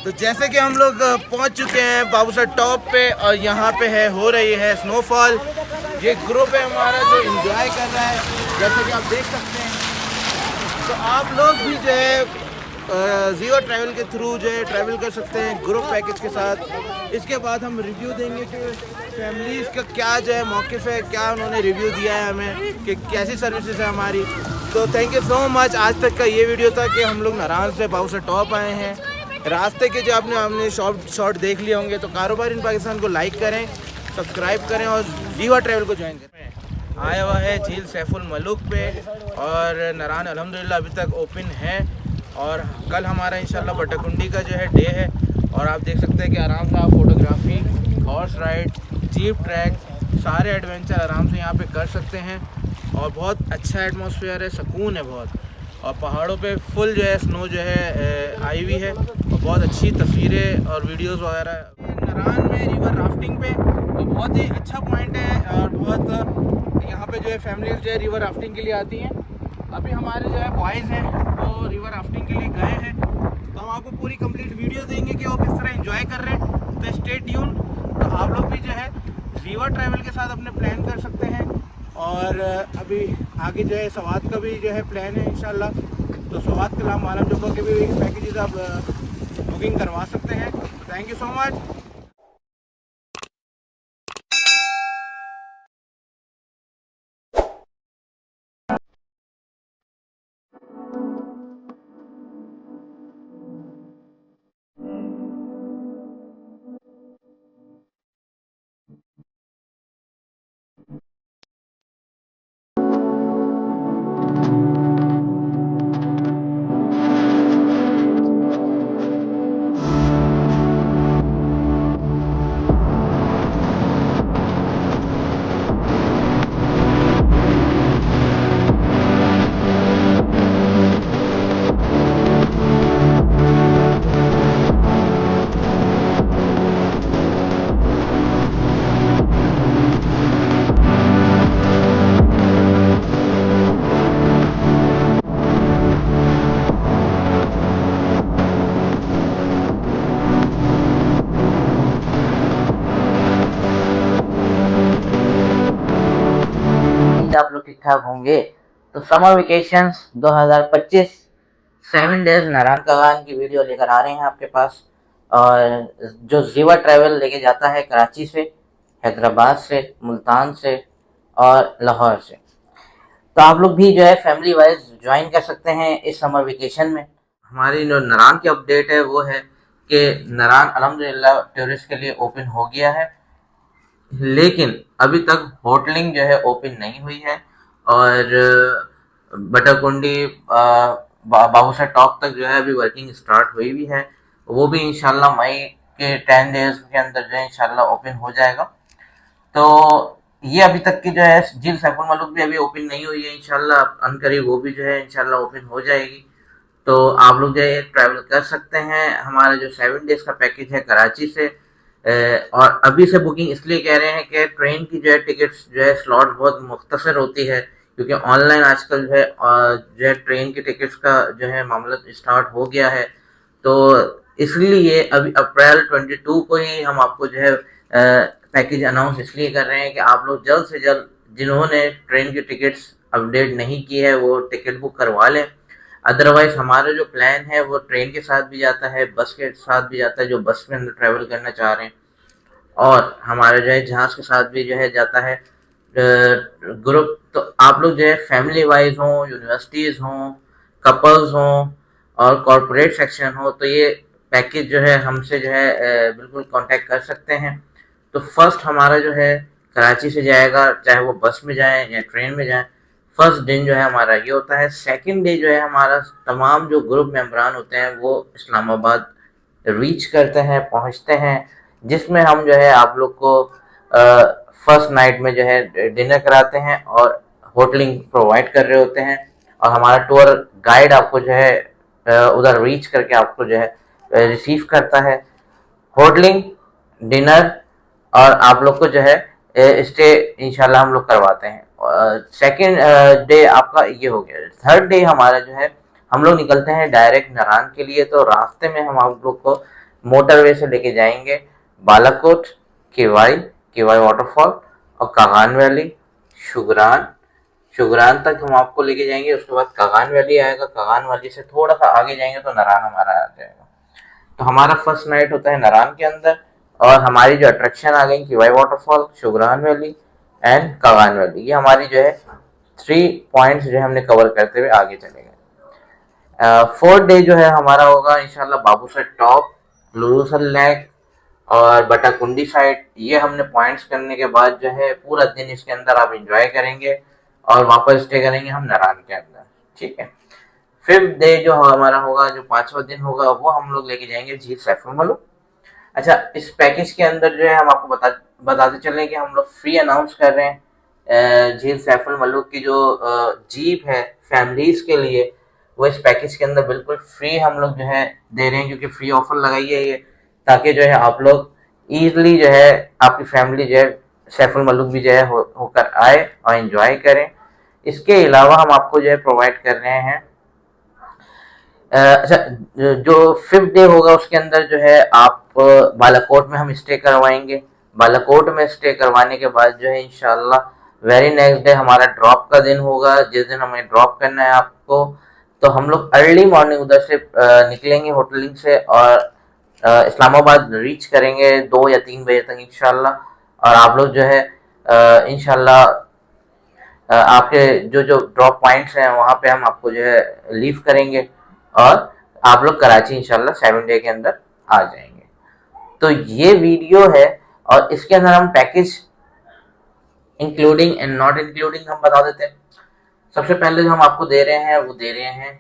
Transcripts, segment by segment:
तो जैसे कि हम लोग पहुंच चुके हैं बाबूसर टॉप पे और यहाँ पे हो रही है स्नोफॉल। ये ग्रुप है हमारा जो एंजॉय कर रहा है, जैसे कि आप देख सकते हैं। तो आप लोग भी जो है ज़ीवा ट्रैवल के थ्रू जो है ट्रैवल कर सकते हैं ग्रुप पैकेज के साथ। इसके बाद हम रिव्यू देंगे कि फैमिलीज़ का क्या जो है मौक़िफ़ है, क्या उन्होंने रिव्यू दिया है हमें कि कैसी सर्विसेज है हमारी। तो थैंक यू सो मच। आज तक का ये वीडियो था कि हम लोग नारायण से बाबूसर टॉप आए हैं। रास्ते के जो हमने शॉर्ट देख लिए होंगे। तो कारोबार इन पाकिस्तान को लाइक करें, सब्सक्राइब करें और ज़ीवा ट्रैवल को ज्वाइन करें। आया हुआ है झील सैफुल मलूक पे और नारायण अल्हम्दुलिल्लाह अभी तक ओपन है। और कल हमारा इंशाल्लाह बट्टाकुंडी का जो है डे है। और आप देख सकते हैं कि आराम से आप photography, horse ride, jeep track, सारे एडवेंचर आराम से यहाँ पे कर सकते हैं। और बहुत अच्छा एटमॉस्फेयर है, सुकून है बहुत। और पहाड़ों पे फुल जो है स्नो जो है आई हुई है और बहुत अच्छी तस्वीरें और वीडियोस वगैरह। नारायण में रिवर राफ्टिंग पे तो बहुत ही अच्छा पॉइंट है और बहुत यहाँ पे जो है फैमिलीज जो है रिवर राफ्टिंग के लिए आती हैं। अभी हमारे जो है बॉयज़ हैं वो रिवर राफ्टिंग के लिए गए हैं, तो हम आपको पूरी कंप्लीट वीडियो देंगे कि वो किस तरह एंजॉय कर रहे हैं। तो स्टे ट्यून। तो आप लोग भी जो है ज़ीवा ट्रैवल के साथ अपने प्लान कर सकते हैं। और अभी आगे जो है सवात का भी जो है प्लान है इंशाल्लाह। तो सवात के अलावा मालम जगह के भी पैकेजेस आप बुकिंग करवा सकते हैं। Thank you so much. आप लोग ठीक ठाक होंगे। तो summer vacations 2025 7 days Narayan Kaghan की वीडियो लेकर आ रहे हैं आपके पास। और जो ज़ीवा ट्रैवल लेके जाता है कराची से, हैदराबाद से, मुल्तान से और लाहौर से। तो आप लोग भी जो है फैमिली वाइज ज्वाइन कर सकते हैं इस समर वेकेशन में। हमारी जो नारायण की अपडेट है वो है कि नारायण अल्हम्दुलिल्लाह टूरिस्ट के लिए ओपन हो गया है, लेकिन अभी तक होटलिंग जो है ओपन नहीं हुई है। और बट्टाकुंडी बाबूसर टॉप तक जो है अभी वर्किंग स्टार्ट हुई भी है। वो भी इंशाल्लाह मई के 10 डेज के अंदर जो है इंशाल्लाह ओपन हो जाएगा। तो ये अभी तक की जो है झील सैफुल मलूक भी अभी ओपन नहीं हुई है। इंशाल्लाह अनकरीब वो भी जो है इंशाल्लाह ओपन हो जाएगी। तो आप लोग जो है ट्रैवल कर सकते हैं। हमारा जो 7 डेज का पैकेज है कराची से, और अभी से बुकिंग इसलिए कह रहे हैं कि ट्रेन की जो है टिकट्स जो है स्लॉट बहुत मुख्तसर होती है, क्योंकि ऑनलाइन आजकल जो है ट्रेन की टिकट्स का जो है मामला स्टार्ट हो गया है। तो इसलिए अभी अप्रैल 22 को ही हम आपको जो है पैकेज अनाउंस इसलिए कर रहे हैं कि आप लोग जल्द से जल्द जिन्होंने ट्रेन की टिकट्स अपडेट नहीं की है वो टिकट बुक करवा लें। अदरवाइज हमारा जो प्लान है वो ट्रेन के साथ भी जाता है, बस के साथ भी जाता है, जो बस में अंदर ट्रैवल करना चाह रहे हैं। और हमारा जो है जहाज के साथ भी जो है जाता है ग्रुप। तो आप लोग जो है फैमिली वाइज हों, यूनिवर्सिटीज़ हों, कपल्स हों और कॉरपोरेट सेक्शन हो, तो ये पैकेज जो है हमसे जो है बिल्कुल कांटेक्ट कर सकते हैं। तो फर्स्ट हमारा जो है कराची से जाएगा, चाहे वो बस में जाए या ट्रेन में जाए। फर्स्ट दिन जो है हमारा ये होता है। सेकंड डे जो है हमारा तमाम जो ग्रुप मेंबरान होते हैं वो इस्लामाबाद रीच करते हैं, पहुंचते हैं, जिसमें हम जो है आप लोग को फर्स्ट नाइट में जो है डिनर कराते हैं और होटलिंग प्रोवाइड कर रहे होते हैं। और हमारा टूर गाइड आपको जो है उधर रीच करके आपको जो है रिसीव करता है। होटलिंग, डिनर और आप लोग को जो है स्टे इंशाल्लाह हम लोग करवाते हैं। सेकेंड डे आपका ये हो गया। थर्ड डे हमारा जो है हम लोग निकलते हैं डायरेक्ट नारायण के लिए। तो रास्ते में हम आप लोग को मोटरवे से लेके जाएंगे बालाकोट, केवाई वाटरफॉल और कागान वैली, शुगरान तक हम आपको लेके जाएंगे। उसके बाद कागान वैली आएगा, कागान वैली से थोड़ा सा आगे जाएंगे तो नारायण हमारा आ जाएगा। तो हमारा फर्स्ट नाइट होता है नारायण के अंदर, और हमारी जो अट्रैक्शन आ गई Kiwai waterfall, Shogran valley and Kaghan valley, ये हमारी जो है 3 पॉइंट्स जो है हमने कवर करते हुए आगे चले गए। 4th डे जो है हमारा होगा इंशाल्लाह बाबूसर टॉप, लुलूसल लेक और बटाकुंडी साइड। ये हमने पॉइंट्स करने के बाद जो है पूरा दिन इसके अंदर आप इंजॉय करेंगे और वापस स्टे करेंगे हम नारायण के अंदर, ठीक है। 5th डे जो हमारा होगा, जो 5वां दिन होगा, वो हम लोग लेके जाएंगे झील सैफुल मलूक। अच्छा, इस पैकेज के अंदर जो है हम आपको बताते चले कि हम लोग फ्री अनाउंस कर रहे हैं झील सैफुल मलूक की जो जीप है फैमिलीज के लिए, वो इस पैकेज के अंदर बिल्कुल फ्री हम लोग जो है दे रहे हैं, क्योंकि फ्री ऑफर लगाई है ये, ताकि जो है आप लोग इजीली जो है आपकी फैमिली जो है सैफुल मलूक भी जो है होकर आए और एंजॉय करें। इसके अलावा हम आपको जो है प्रोवाइड कर रहे हैं अच्छा, जो 5th डे होगा उसके अंदर जो है आप बालाकोट में हम स्टे करवाएंगे। बालाकोट में स्टे करवाने के बाद जो है इंशाल्लाह वेरी नेक्स्ट डे हमारा ड्रॉप का दिन होगा, जिस दिन हमें ड्रॉप करना है आपको। तो हम लोग अर्ली मॉर्निंग उधर से निकलेंगे होटलिंग से और इस्लामाबाद रीच करेंगे 2 या 3 बजे तक इंशाल्लाह। और आप लोग जो है इंशाल्लाह आपके जो जो ड्रॉप पॉइंट्स हैं वहाँ पे हम आपको जो है लीव करेंगे और आप लोग कराची इंशाल्लाह 7 डे के अंदर आ जाएंगे। तो ये वीडियो है और इसके अंदर हम package including and not including हम बता देते हैं। सबसे पहले जो हम आपको दे रहे हैं वो दे रहे हैं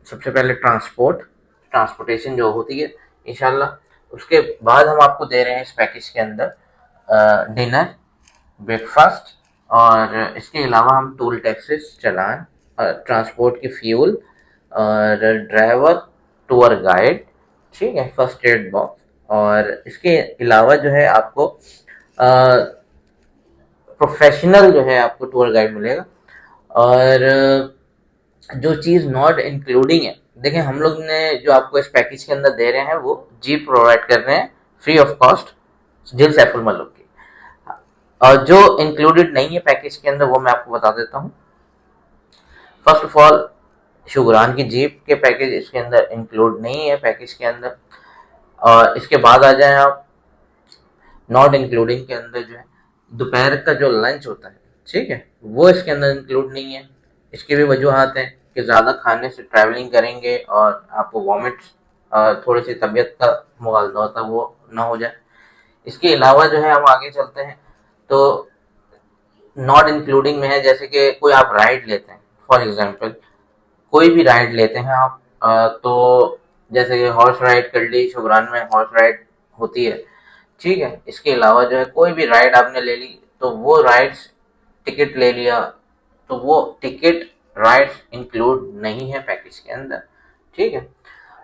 सबसे पहले ट्रांसपोर्टेशन जो होती है इंशाल्लाह। उसके बाद हम आपको दे रहे हैं इस पैकेज के अंदर डिनर, ब्रेकफास्ट और इसके अलावा हम टोल टैक्सेस, चालान, ट्रांसपोर्ट की फ्यूल और ड्राइवर, टूर गाइड, ठीक है, फर्स्ट एड बॉक्स। और इसके अलावा जो है आपको प्रोफेशनल जो है आपको टूर गाइड मिलेगा। और जो चीज़ नॉट इंक्लूडिंग है, देखें हम लोग ने जो आपको इस पैकेज के अंदर दे रहे हैं वो जीप प्रोवाइड कर रहे हैं फ्री ऑफ कॉस्ट झील सैफुल मलूक की। और जो इंक्लूडेड नहीं है पैकेज के अंदर वो मैं आपको बता देता हूँ। फर्स्ट ऑफ ऑल शुगरान की जीप के पैकेज इसके अंदर इंक्लूड नहीं है पैकेज के अंदर। और इसके बाद आ जाए आप नॉट इंक्लूडिंग के अंदर जो है दोपहर का जो लंच होता है, ठीक है, वो इसके अंदर इंक्लूड नहीं है। इसके भी वजूहत हैं कि ज़्यादा खाने से ट्रैवलिंग करेंगे और आपको वॉमिट थोड़ी सी तबीयत का मुगालता होता है वो ना हो जाए। इसके अलावा जो है हम आगे चलते हैं तो नॉट इंक्लूडिंग में है, जैसे कि कोई आप राइड लेते हैं, फॉर एग्जांपल कोई भी राइड लेते हैं आप तो जैसे कि हॉर्स राइड कर ली, शुगरान में हॉर्स राइड होती है, ठीक है। इसके अलावा जो है कोई भी राइड आपने ले ली तो वो राइड्स टिकट ले लिया तो वो टिकट राइड्स इंक्लूड नहीं है पैकेज के अंदर, ठीक है।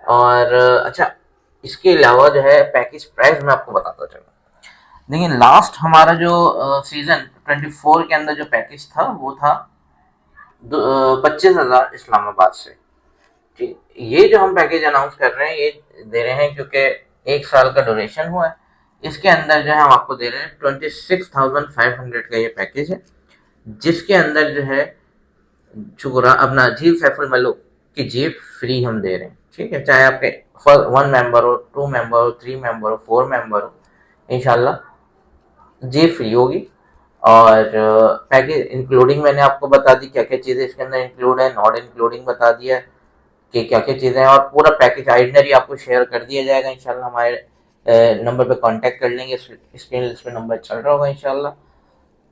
और अच्छा, इसके अलावा जो है पैकेज प्राइस मैं आपको बताता चलूँ। देखिए लास्ट हमारा जो सीजन 24 के अंदर जो पैकेज था वो था 25,000 इस्लामाबाद से, ठीक। ये जो हम पैकेज अनाउंस कर रहे हैं ये दे रहे हैं क्योंकि 1 साल का ड्यूरेशन हुआ है। इसके अंदर जो है हम आपको दे रहे हैं 26,500 का ये पैकेज है, जिसके अंदर जो है शुगरा अपना झील सैफुल मलूक की जीप फ्री हम दे रहे हैं, ठीक है। चाहे आपके 1 मेंबर हो, 2 मेंबर हो, 3 मेंबर हो, 4 मेंबर हो, इंशाल्लाह जीप फ्री होगी। और पैकेज इंक्लूडिंग मैंने आपको बता दी क्या क्या चीज़ें इसके अंदर इंक्लूड है, नॉट इंक्लूडिंग बता दिया कि क्या क्या चीज़ें हैं। और पूरा पैकेज आइटनरी आपको शेयर कर दिया जाएगा इंशाल्लाह। हमारे नंबर पे कांटेक्ट कर लेंगे, स्क्रीन लिस्ट पे नंबर चल रहा होगा इंशाल्लाह।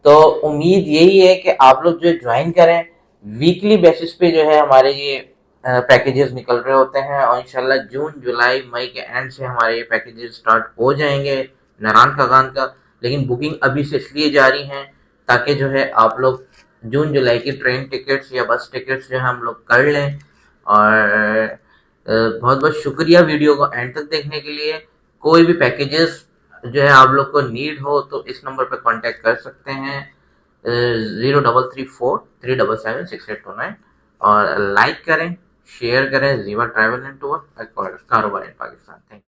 तो उम्मीद यही है कि आप लोग जो ज्वाइन करें, वीकली बेसिस पे जो है हमारे ये पैकेजेस निकल रहे होते हैं और इंशाल्लाह जून, जुलाई, मई के एंड से हमारे ये पैकेजेस स्टार्ट हो जाएंगे नारायण कागान का। लेकिन बुकिंग अभी से इसलिए जारी है ताकि जो है आप लोग जून जुलाई की ट्रेन टिकट्स या बस टिकट्स जो है हम लोग कर लें। और बहुत बहुत शुक्रिया वीडियो को एंड तक देखने के लिए। कोई भी पैकेजेस जो है आप लोग को नीड हो तो इस नंबर पर कांटेक्ट कर सकते हैं 0334 377 6829। और लाइक करें, शेयर करें जीवा ट्रैवल एंड टूर कारोबार इन पाकिस्तान। Thank you.